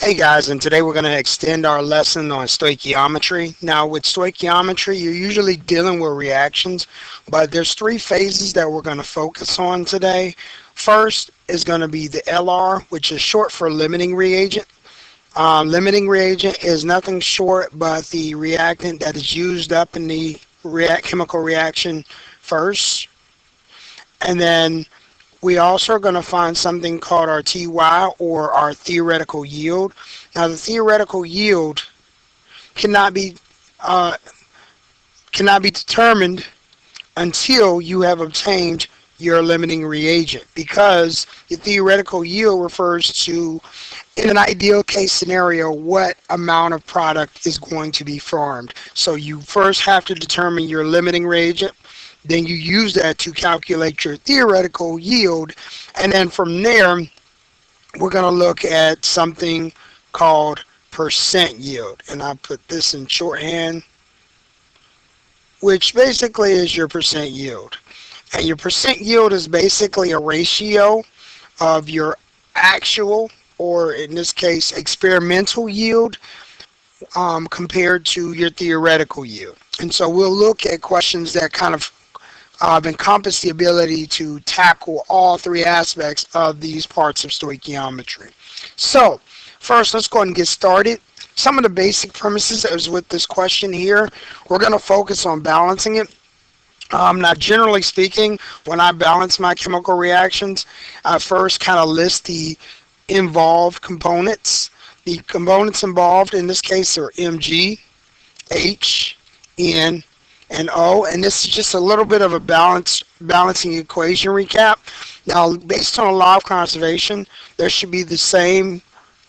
Hey guys, and today we're going to extend our lesson on stoichiometry. Now with stoichiometry, you're usually dealing with reactions, but there's three phases that we're going to focus on today. First is going to be the LR, which is short for limiting reagent. Limiting reagent is nothing short but the reactant that is used up in the chemical reaction first. And then we also are going to find something called our TY, or our theoretical yield. Now the theoretical yield cannot be uh, cannot be determined until you have obtained your limiting reagent, because the theoretical yield refers to, in an ideal case scenario, what amount of product is going to be formed. So you first have to determine your limiting reagent, then you use that to calculate your theoretical yield, and then from there we're going to look at something called percent yield, and I put this in shorthand, which basically is your percent yield. And your percent yield is basically a ratio of your actual, or in this case experimental yield, compared to your theoretical yield. And so we'll look at questions that kind of encompass the ability to tackle all three aspects of these parts of stoichiometry. So first, let's go ahead and get started. Some of the basic premises that is with this question here, we're going to focus on balancing it. Now, generally speaking, when I balance my chemical reactions, I first kind of list the involved components. The components involved in this case are Mg, H, N, and O, and this is just a little bit of a balancing equation recap. Now, based on a law of conservation, there should be the same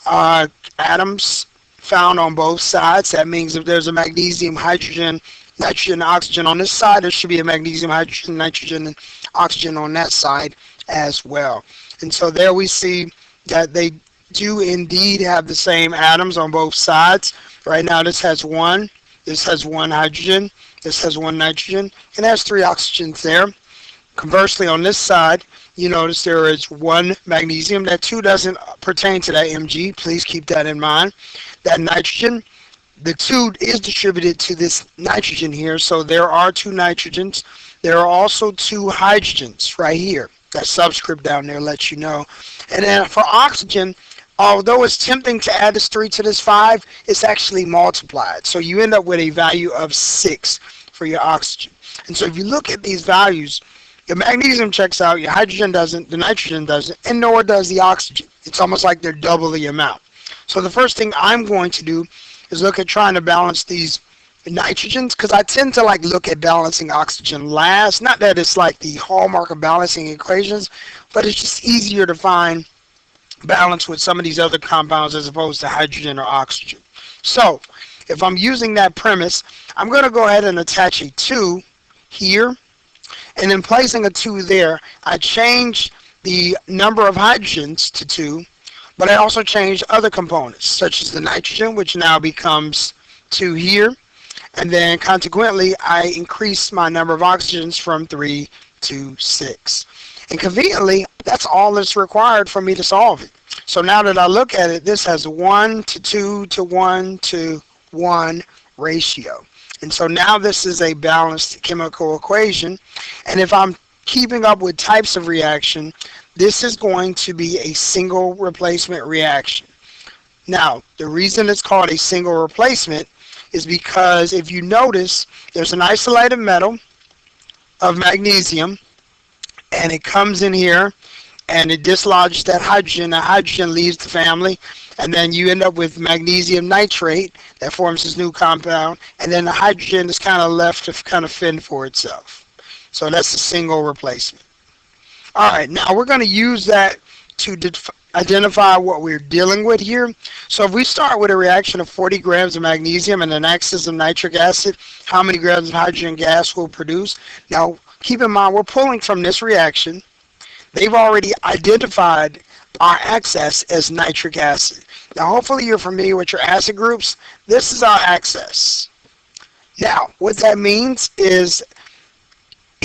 atoms found on both sides. That means if there's a magnesium, hydrogen, nitrogen, oxygen on this side, there should be a magnesium, hydrogen, nitrogen, and oxygen on that side as well. And so there we see that they do indeed have the same atoms on both sides. Right now this has one hydrogen, this has one nitrogen, and has three oxygens there. Conversely, on this side, you notice there is one magnesium. That 2 doesn't pertain to that Mg. Please keep that in mind. That nitrogen, the 2 is distributed to this nitrogen here, so there are 2 nitrogens. There are also 2 hydrogens right here. That subscript down there lets you know. And then for oxygen, although it's tempting to add this 3 to this 5, it's actually multiplied. So you end up with a value of 6 for your oxygen. And so if you look at these values, your magnesium checks out, your hydrogen doesn't, the nitrogen doesn't, and nor does the oxygen. It's almost like they're double the amount. So the first thing I'm going to do is look at trying to balance these nitrogens, because I tend to look at balancing oxygen last. Not that it's like the hallmark of balancing equations, but it's just easier to find balance with some of these other compounds as opposed to hydrogen or oxygen. So if I'm using that premise, I'm going to go ahead and attach a 2 here, and in placing a 2 there, I change the number of hydrogens to 2, but I also change other components such as the nitrogen, which now becomes 2 here, and then consequently I increase my number of oxygens from 3 to 6. And conveniently, that's all that's required for me to solve it. So now that I look at it, this has 1 to 2 to 1 to 1 ratio. And so now this is a balanced chemical equation. And if I'm keeping up with types of reaction, this is going to be a single replacement reaction. Now, the reason it's called a single replacement is because if you notice, there's an isolated metal of magnesium, and it comes in here and it dislodges that hydrogen. The hydrogen leaves the family, and then you end up with magnesium nitrate that forms this new compound, and then the hydrogen is kind of left to kind of fend for itself. So that's a single replacement. Alright, now we're going to use that to identify what we're dealing with here. So if we start with a reaction of 40 grams of magnesium and an excess of nitric acid, how many grams of hydrogen gas will produce? Now keep in mind, we're pulling from this reaction. They've already identified our excess as nitric acid. Now hopefully you're familiar with your acid groups. This is our excess. Now what that means is,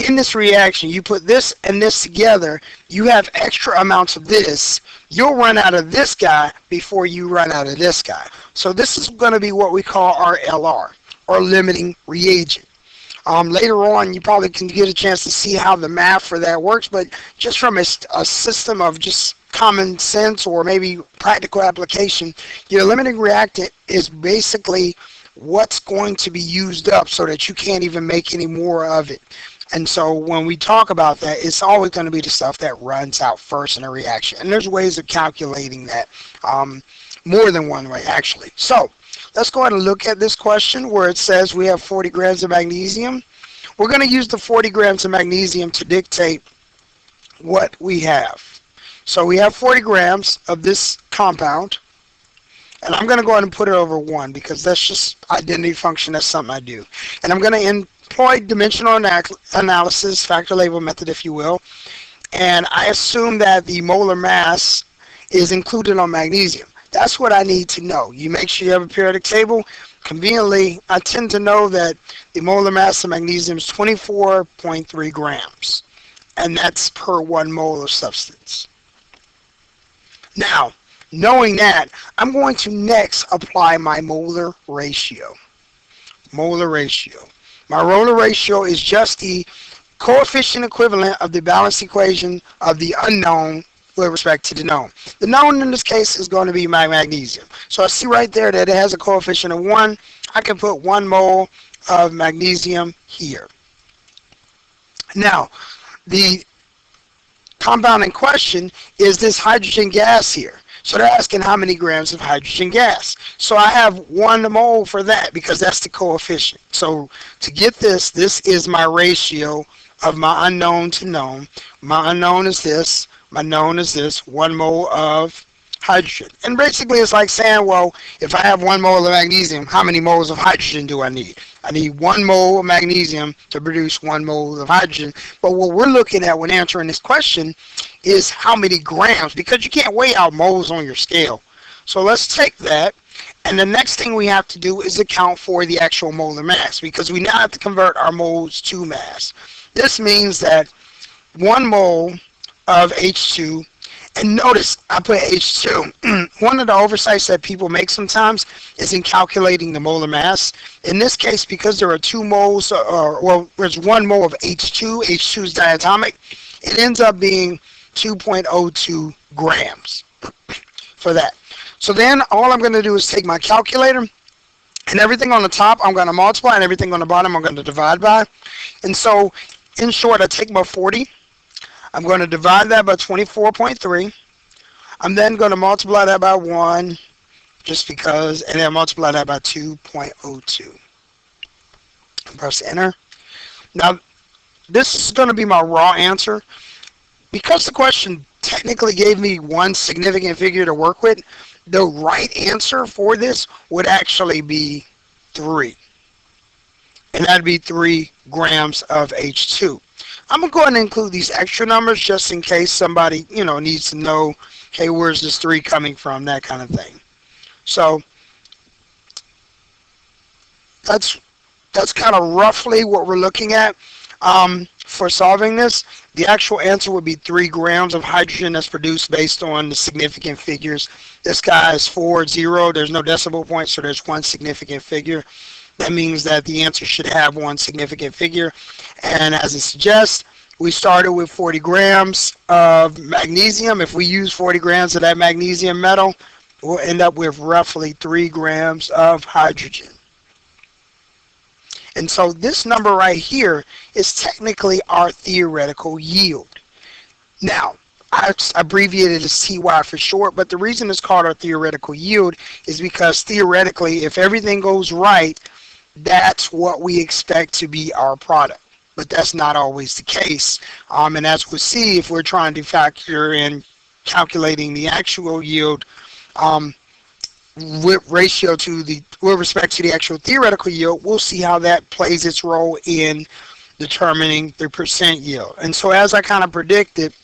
in this reaction, you put this and this together, you have extra amounts of this you'll run out of this guy before you run out of this guy. So this is going to be what we call our LR, or limiting reagent. Later on, you probably can get a chance to see how the math for that works, but just from a system of just common sense or maybe practical application, your limiting reactant is basically what's going to be used up so that you can't even make any more of it. And so when we talk about that, it's always going to be the stuff that runs out first in a reaction. And there's ways of calculating that, more than one way actually. So let's go ahead and look at this question where it says we have 40 grams of magnesium. We're going to use the 40 grams of magnesium to dictate what we have. So we have 40 grams of this compound, and I'm going to go ahead and put it over 1 because that's just identity function. That's something I do. And I'm going to employ dimensional analysis, factor label method, if you will. And I assume that the molar mass is included on magnesium. That's what I need to know. You make sure you have a periodic table. Conveniently, I tend to know that the molar mass of magnesium is 24.3 grams. And that's per 1 mole of substance. Now, knowing that, I'm going to next apply my molar ratio. Molar ratio. My molar ratio is just the coefficient equivalent of the balance equation of the unknown with respect to the known. The known in this case is going to be my magnesium. So I see right there that it has a coefficient of 1. I can put 1 mole of magnesium here. Now, the compound in question is this hydrogen gas here. So they're asking how many grams of hydrogen gas. So I have 1 mole for that because that's the coefficient. So to get this, this is my ratio of my unknown to known. My unknown is this. My known is this. 1 mole of hydrogen. And basically it's like saying, well, if I have 1 mole of magnesium, how many moles of hydrogen do I need? I need 1 mole of magnesium to produce 1 mole of hydrogen. But what we're looking at when answering this question is how many grams, because you can't weigh out moles on your scale. So let's take that, and the next thing we have to do is account for the actual molar mass, because we now have to convert our moles to mass. This means that 1 mole of H2, and notice I put H2. One of the oversights that people make sometimes is in calculating the molar mass. In this case, because there are 2 moles, well, there's 1 mole of H2, H2 is diatomic, it ends up being 2.02 grams for that. So then all I'm going to do is take my calculator, and everything on the top I'm going to multiply, and everything on the bottom I'm going to divide by. And so in short, I take my 40, I'm going to divide that by 24.3. I'm then going to multiply that by 1, just because, and then multiply that by 2.02. Press enter. Now, this is going to be my raw answer. Because the question technically gave me 1 significant figure to work with, the right answer for this would actually be 3. And that'd be 3 grams of H2. I'm going to go ahead and include these extra numbers just in case somebody, needs to know, hey, where's this 3 coming from, that kind of thing. So that's kind of roughly what we're looking at. For solving this, the actual answer would be 3 grams of hydrogen that's produced based on the significant figures. This guy is 40. There's no decimal point, so there's 1 significant figure. That means that the answer should have 1 significant figure. And as it suggests, we started with 40 grams of magnesium. If we use 40 grams of that magnesium metal, we'll end up with roughly 3 grams of hydrogen. And so this number right here is technically our theoretical yield. Now, I abbreviated as TY for short, but the reason it's called our theoretical yield is because theoretically, if everything goes right, that's what we expect to be our product. But that's not always the case. And as we'll see, if we're trying to factor in calculating the actual yield, with respect to the actual theoretical yield, we'll see how that plays its role in determining the percent yield. And so as I kind of predicted,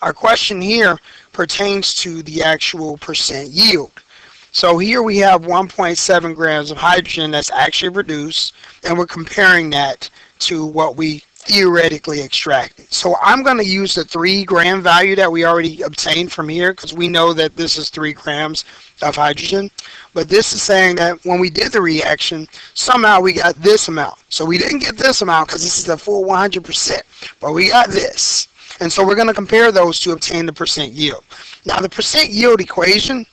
our question here pertains to the actual percent yield. So here we have 1.7 grams of hydrogen that's actually produced, and we're comparing that to what we theoretically extracted. So I'm going to use the 3 gram value that we already obtained from here because we know that this is 3 grams of hydrogen. But this is saying that when we did the reaction, somehow we got this amount. So we didn't get this amount because this is the full 100%, but we got this. And so we're going to compare those to obtain the percent yield. Now the percent yield equation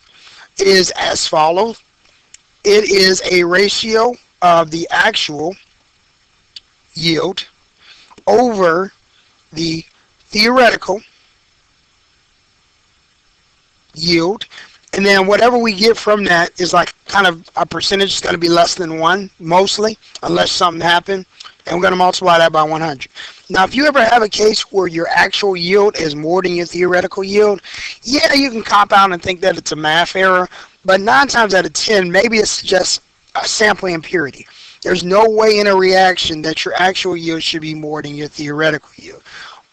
is as follows. It is a ratio of the actual yield over the theoretical yield, and then whatever we get from that is like kind of a percentage. Is going to be less than 1 mostly, unless something happened, and we're going to multiply that by 100. Now if you ever have a case where your actual yield is more than your theoretical yield, yeah, you can cop out and think that it's a math error, but 9 times out of 10 maybe it's just a sampling impurity. There's no way in a reaction that your actual yield should be more than your theoretical yield.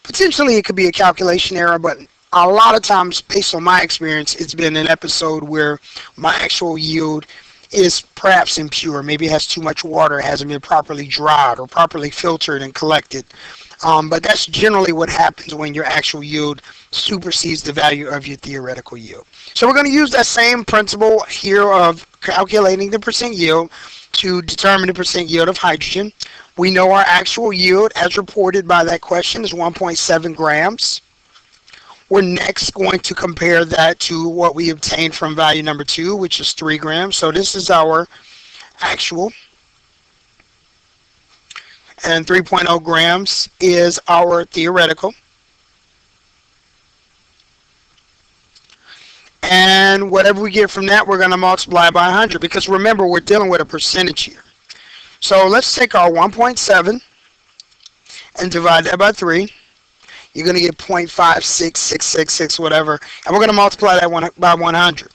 Potentially it could be a calculation error, but a lot of times, based on my experience, it's been an episode where my actual yield is perhaps impure. Maybe it has too much water, it hasn't been properly dried or properly filtered and collected. But that's generally what happens when your actual yield supersedes the value of your theoretical yield. So we're going to use that same principle here of calculating the percent yield to determine the percent yield of hydrogen. We know our actual yield, as reported by that question, is 1.7 grams. We're next going to compare that to what we obtained from value number 2, which is 3 grams. So this is our actual. And 3.0 grams is our theoretical. And whatever we get from that, we're going to multiply by 100, because remember, we're dealing with a percentage here. So let's take our 1.7 and divide that by 3. You're going to get 0.56666 whatever, and we're going to multiply that by 100.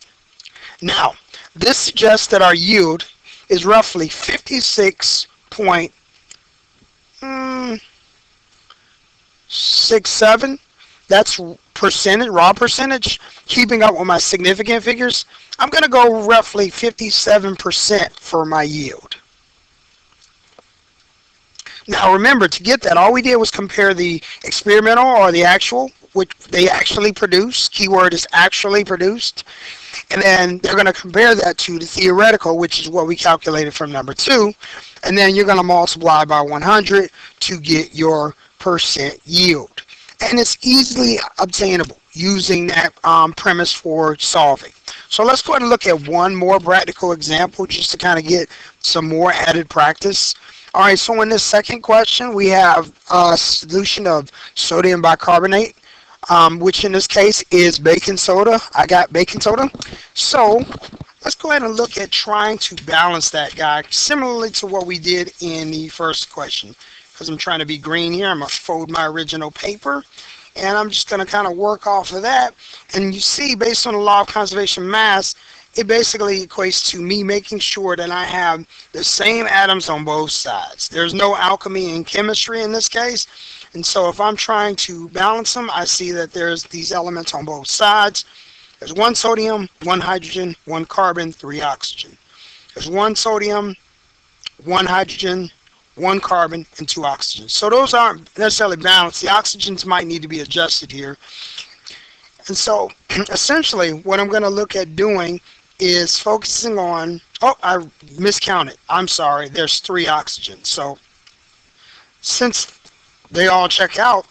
Now, this suggests that our yield is roughly 56.67. That's percentage, raw percentage. Keeping up with my significant figures, I'm going to go roughly 57% for my yield. Now remember, to get that, all we did was compare the experimental or the actual, which they actually produced. Keyword is actually produced. And then they're going to compare that to the theoretical, which is what we calculated from number 2. And then you're going to multiply by 100 to get your percent yield. And it's easily obtainable using that premise for solving. So let's go ahead and look at one more practical example just to kind of get some more added practice. All right, so in this second question, we have a solution of sodium bicarbonate, which in this case is baking soda. I got baking soda. So let's go ahead and look at trying to balance that guy, similarly to what we did in the first question. Because I'm trying to be green here, I'm going to fold my original paper, and I'm just going to kind of work off of that. And you see, based on the law of conservation mass, it basically equates to me making sure that I have the same atoms on both sides. There's no alchemy in chemistry in this case. And so if I'm trying to balance them, I see that there's these elements on both sides. There's 1 sodium, 1 hydrogen, 1 carbon, 3 oxygen. There's 1 sodium, 1 hydrogen, 1 carbon, and 2 oxygens. So those aren't necessarily balanced. The oxygens might need to be adjusted here. And so essentially what I'm going to look at doing is focusing on, oh, I miscounted. I'm sorry, there's 3 oxygens. So since they all check out,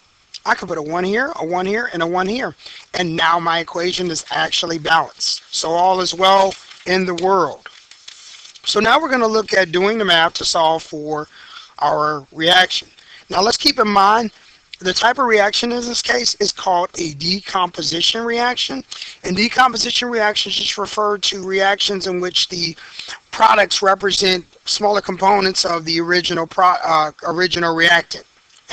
I could put a 1 here, a 1 here, and a 1 here. And now my equation is actually balanced. So all is well in the world. So now we're going to look at doing the math to solve for our reaction. Now let's keep in mind, the type of reaction in this case is called a decomposition reaction. And decomposition reactions just refer to reactions in which the products represent smaller components of the original reactant.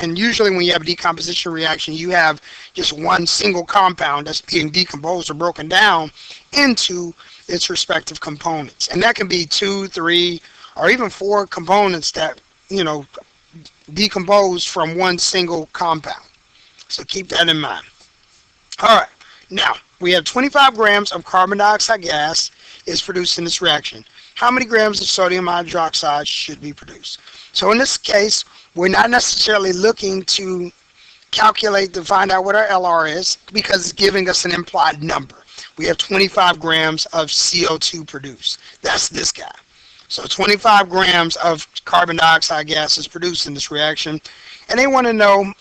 And usually when you have a decomposition reaction, you have just one single compound that's being decomposed or broken down into its respective components. And that can be 2, 3, or even 4 components that, decompose from one single compound. So keep that in mind. All right, now we have 25 grams of carbon dioxide gas is produced in this reaction. How many grams of sodium hydroxide should be produced? So in this case, We're not necessarily looking to calculate to find out what our LR is because it's giving us an implied number. We have 25 grams of CO2 produced. That's this guy. So 25 grams of carbon dioxide gas is produced in this reaction. And they want to know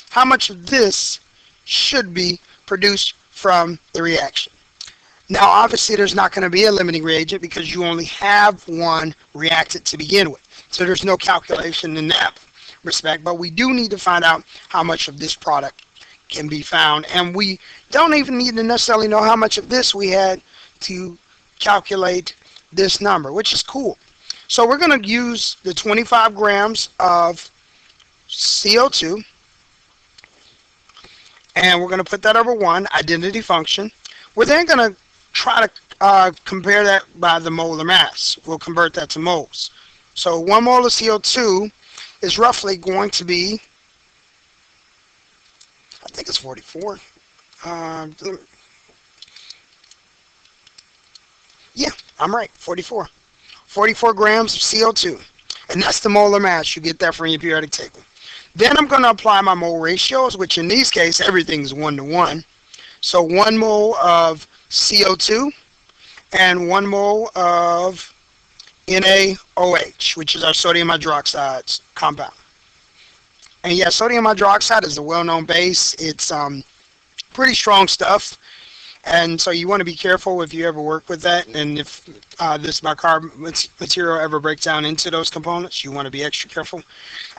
how much of this should be produced from the reaction. Now, obviously, there's not going to be a limiting reagent because you only have one reactant to begin with. So there's no calculation in that respect. But we do need to find out how much of this product can be found. And we don't even need to necessarily know how much of this we had to calculate this number, which is cool. So we're going to use the 25 grams of CO2. And we're going to put that over 1, identity function. We're then going to try to compare that by the molar mass. We'll convert that to moles. So 1 mole of CO2 is roughly going to be, I think it's 44. Yeah, I'm right, 44. 44 grams of CO2. And that's the molar mass. You get that from your periodic table. Then I'm going to apply my mole ratios, which in these cases, everything's 1 to 1. So 1 mole of CO2 and 1 mole of NaOH, which is our sodium hydroxide compound. And yeah, sodium hydroxide is a well-known base. It's pretty strong stuff. And so you want to be careful if you ever work with that. And if this bicarb material ever breaks down into those components, you want to be extra careful.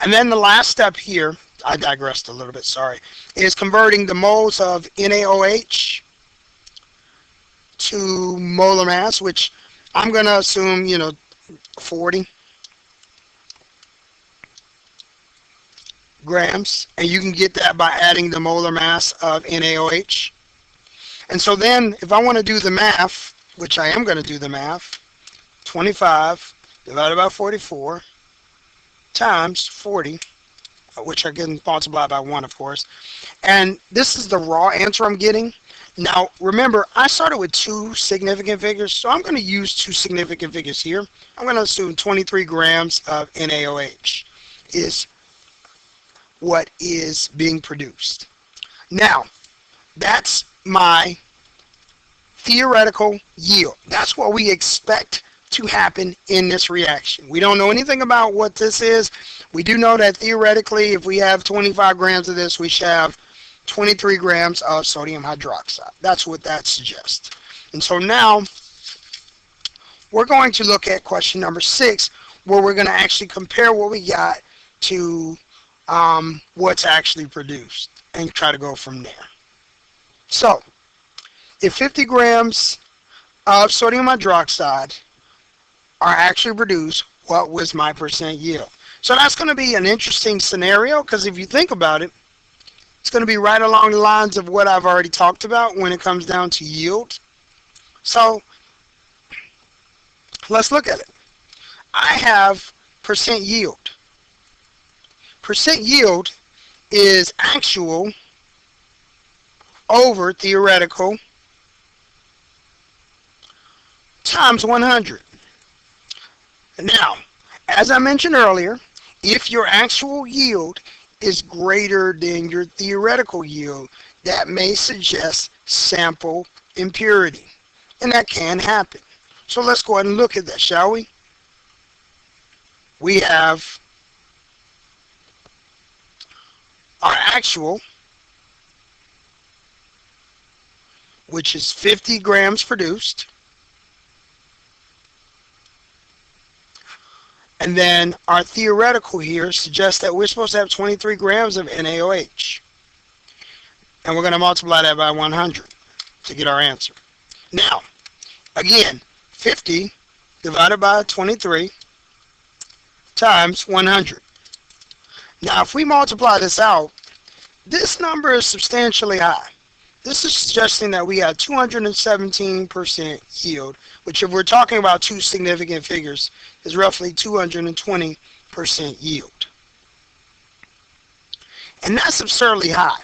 And then the last step here, I digressed a little bit, sorry, is converting the moles of NaOH to molar mass, which I'm going to assume, 40 grams. And you can get that by adding the molar mass of NaOH. And so then, if I want to do the math, which I am going to do the math, 25 divided by 44 times 40, which I can multiply by 1, of course. And this is the raw answer I'm getting. Now, remember, I started with 2 significant figures, so I'm going to use 2 significant figures here. I'm going to assume 23 grams of NaOH is what is being produced. Now, that's my theoretical yield. That's what we expect to happen in this reaction. We don't know anything about what this is. We do know that theoretically, if we have 25 grams of this, we should have 23 grams of sodium hydroxide. That's what that suggests. And so now we're going to look at question number 6, where we're going to actually compare what we got to what's actually produced and try to go from there. So, if 50 grams of sodium hydroxide are actually produced, what was my percent yield? So that's going to be an interesting scenario, because if you think about it, it's going to be right along the lines of what I've already talked about when it comes down to yield. So, let's look at it. I have percent yield. Percent yield is actual over theoretical times 100. Now, as I mentioned earlier, if your actual yield is greater than your theoretical yield, that may suggest sample impurity. And that can happen. So let's go ahead and look at that, shall we? We have our actual, which is 50 grams produced. And then our theoretical here suggests that we're supposed to have 23 grams of NaOH. And we're going to multiply that by 100 to get our answer. Now, again, 50 divided by 23 times 100. Now, if we multiply this out, this number is substantially high. This is suggesting that we had 217% yield, which if we're talking about 2 significant figures, is roughly 220% yield. And that's absurdly high.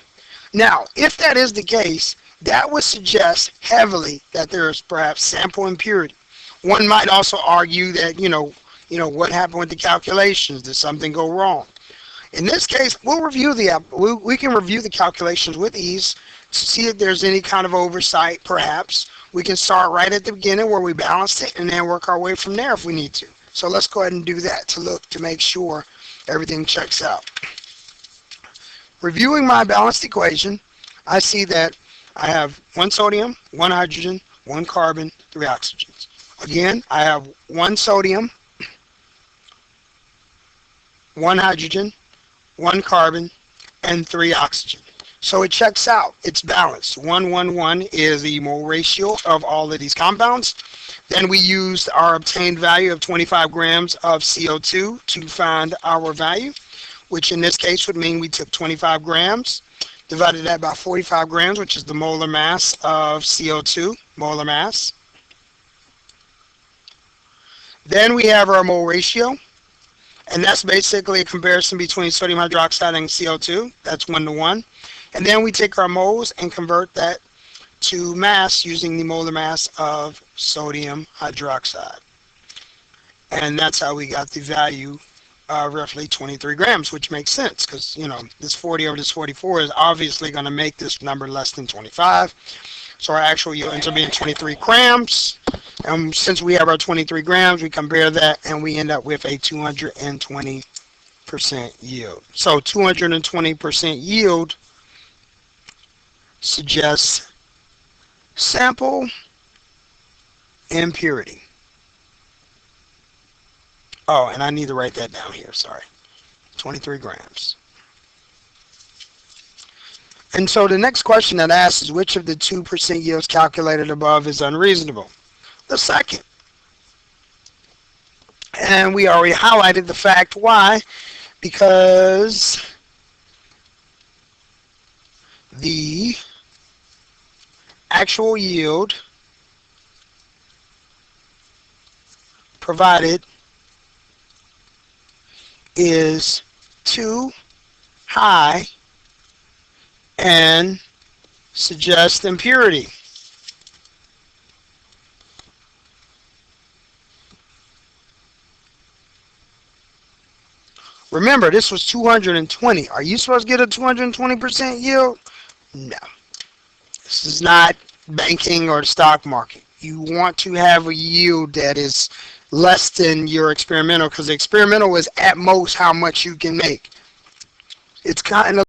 Now, if that is the case, that would suggest heavily that there is perhaps sample impurity. One might also argue that, what happened with the calculations? Did something go wrong? In this case, we can review the calculations with ease to see if there's any kind of oversight. Perhaps we can start right at the beginning where we balanced it and then work our way from there if we need to. So let's go ahead and do that to make sure everything checks out. Reviewing my balanced equation, I see that I have 1 sodium, 1 hydrogen, 1 carbon, 3 oxygens. Again, I have 1 sodium, 1 hydrogen, 1 carbon, and 3 oxygen. So it checks out. It's balanced. 1, 1, 1 is the mole ratio of all of these compounds. Then we used our obtained value of 25 grams of CO2 to find our value, which in this case would mean we took 25 grams, divided that by 45 grams, which is the molar mass of CO2, molar mass. Then we have our mole ratio, and that's basically a comparison between sodium hydroxide and CO2. That's 1 to 1. And then we take our moles and convert that to mass using the molar mass of sodium hydroxide. And that's how we got the value roughly 23 grams, which makes sense because, this 40 over this 44 is obviously going to make this number less than 25. So our actual yield ends up being 23 grams. And since we have our 23 grams, we compare that and we end up with a 220% yield. So 220% yield suggests sample impurity. Oh, and I need to write that down here, sorry. 23 grams. And so the next question that asks is which of the 2% yields calculated above is unreasonable? The second. And we already highlighted the fact why, because the actual yield provided is too high and suggests impurity. Remember, this was 220. Are you supposed to get a 220% yield? No. This is not banking or the stock market. You want to have a yield that is less than your experimental, because the experimental is at most how much you can make. It's kind of